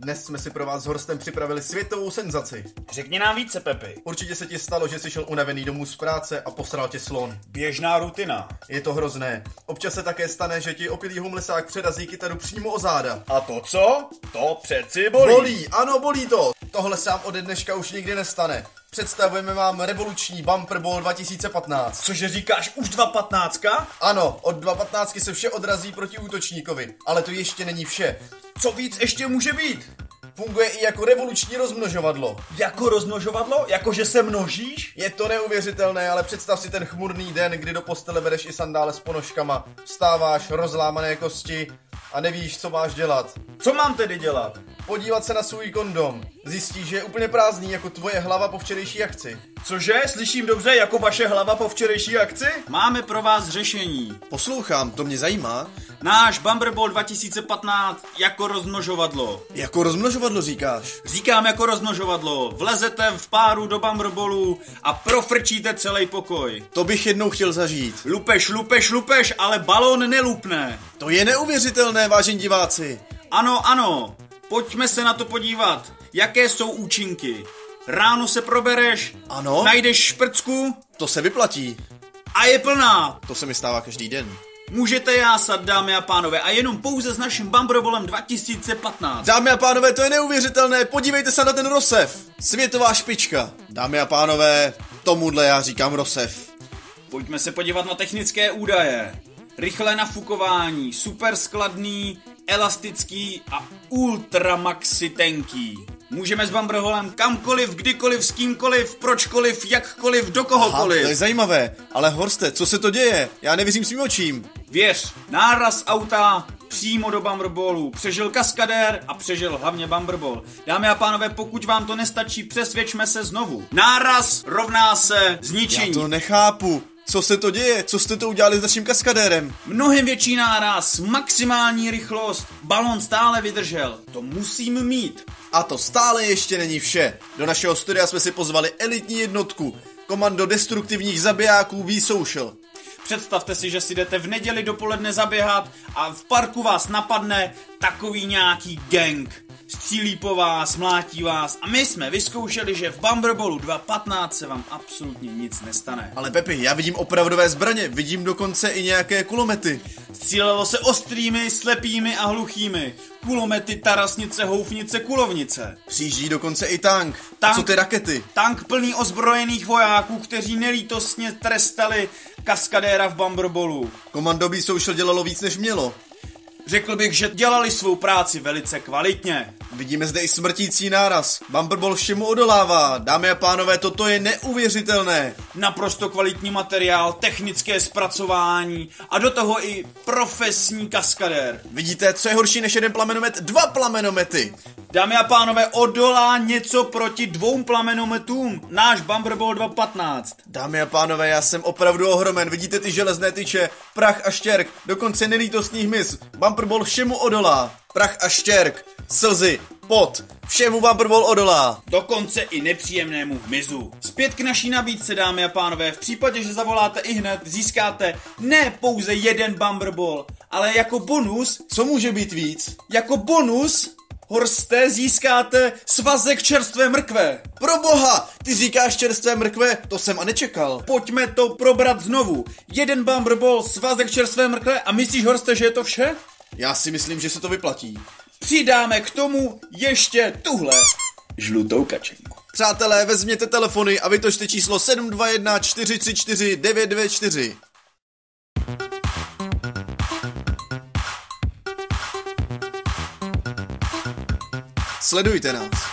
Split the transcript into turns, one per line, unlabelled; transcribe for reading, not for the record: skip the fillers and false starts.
Dnes jsme si pro vás s Horstem připravili světovou senzaci.
Řekni nám více, Pepi.
Určitě se ti stalo, že jsi šel unavený domů z práce a posral tě slon.
Běžná rutina.
Je to hrozné. Občas se také stane, že ti opilý humlesák předazí kytaru přímo o záda.
A to co? To přeci bolí.
Bolí, ano, bolí to. Tohle se vám ode dneška už nikdy nestane. Představujeme vám revoluční Bumper Ball 2015.
Cože říkáš, už 2.15?
Ano, od 2.15 se vše odrazí proti útočníkovi, ale to ještě není vše.
Co víc ještě může být?
Funguje i jako revoluční rozmnožovadlo.
Jako rozmnožovadlo? Jako že se množíš?
Je to neuvěřitelné, ale představ si ten chmurný den, kdy do postele bereš i sandále s ponožkama, vstáváš, rozlámané kosti a nevíš, co máš dělat.
Co mám tedy dělat?
Podívat se na svůj kondom. Zjistíš, že je úplně prázdný jako tvoje hlava po včerejší akci.
Cože? Slyším dobře, jako vaše hlava po včerejší akci? Máme pro vás řešení.
Poslouchám, to mě zajímá.
Náš Bumper Ball 2015 jako rozmnožovadlo.
Jako rozmnožovadlo říkáš?
Říkám jako rozmnožovadlo. Vlezete v páru do Bumper Ballu a profrčíte celý pokoj.
To bych jednou chtěl zažít.
Lupeš, ale balón nelupne.
To je neuvěřitelné, vážení diváci.
Ano, pojďme se na to podívat. Jaké jsou účinky? Ráno se probereš,
ano,
najdeš šprcku,
to se vyplatí.
A je plná.
To se mi stává každý den.
Můžete jásat, dámy a pánové, a jenom pouze s naším Bumper Ballem 2015.
Dámy a pánové, to je neuvěřitelné, podívejte se na ten rozsev. Světová špička. Dámy a pánové, tomuhle já říkám rozsev.
Pojďme se podívat na technické údaje. Rychlé nafukování, super skladný, elastický a ultramaxi tenký. Můžeme s Bumper Ballem kamkoliv, kdykoliv, s kýmkoliv, pročkoliv, jakkoliv, do kohokoliv.
Aha, to je zajímavé, ale Horste, co se to děje? Já nevěřím svým očím.
Věř, náraz auta přímo do Bumper Ballu. Přežil kaskadér a přežil hlavně Bumper Ball. Dámy a pánové, pokud vám to nestačí, přesvědčme se znovu. Náraz rovná se zničení.
Já to nechápu. Co se to děje? Co jste to udělali s naším kaskadérem?
Mnohem větší náraz, maximální rychlost, balon stále vydržel. To musím mít.
A to stále ještě není vše. Do našeho studia jsme si pozvali elitní jednotku, komando destruktivních zabijáků V-Social.
Představte si, že si jdete v neděli dopoledne zaběhat a v parku vás napadne takový nějaký gang. Střílí po vás, mlátí vás a my jsme vyzkoušeli, že v Bumper Ballu 2.15 se vám absolutně nic nestane.
Ale Pepi, já vidím opravdové zbraně, vidím dokonce i nějaké kulomety.
Střílelo se ostrými, slepými a hluchými. Kulomety, tarasnice, houfnice, kulovnice.
Přijíždí dokonce i tank. A co ty rakety?
Tank plný ozbrojených vojáků, kteří nelítostně trestali kaskadéra v Bumper Ballu.
Komando V-Social dělalo víc, než mělo.
Řekl bych, že dělali svou práci velice kvalitně.
Vidíme zde i smrtící náraz. Bumper Ball všemu odolává. Dámy a pánové, toto je neuvěřitelné.
Naprosto kvalitní materiál, technické zpracování a do toho i profesní kaskadér.
Vidíte, co je horší než jeden plamenomet? 2 plamenomety.
Dámy a pánové, odolá něco proti 2 plamenometům. Náš Bumper Ball 2.15.
Dámy a pánové, já jsem opravdu ohromen. Vidíte ty železné tyče, prach a štěrk, dokonce nelítostný hmyz. Bumper Ball všemu odolá. Prach a štěrk, slzy, pot, všemu Bumper Ball odolá.
Dokonce i nepříjemnému hmyzu. Zpět k naší nabídce, dámy a pánové. V případě, že zavoláte ihned, získáte ne pouze jeden Bumper Ball, ale jako bonus...
Co může být víc?
Jako bonus... Horste, získáte svazek čerstvé mrkve.
Proboha, ty říkáš čerstvé mrkve? To jsem a nečekal.
Pojďme to probrat znovu. Jeden Bumper Ball, svazek čerstvé mrkve a myslíš, Horste, že je to vše?
Já si myslím, že se to vyplatí.
Přidáme k tomu ještě tuhle žlutou kačenku.
Přátelé, vezměte telefony a vytočte číslo 721 434 994. Sledujte nás.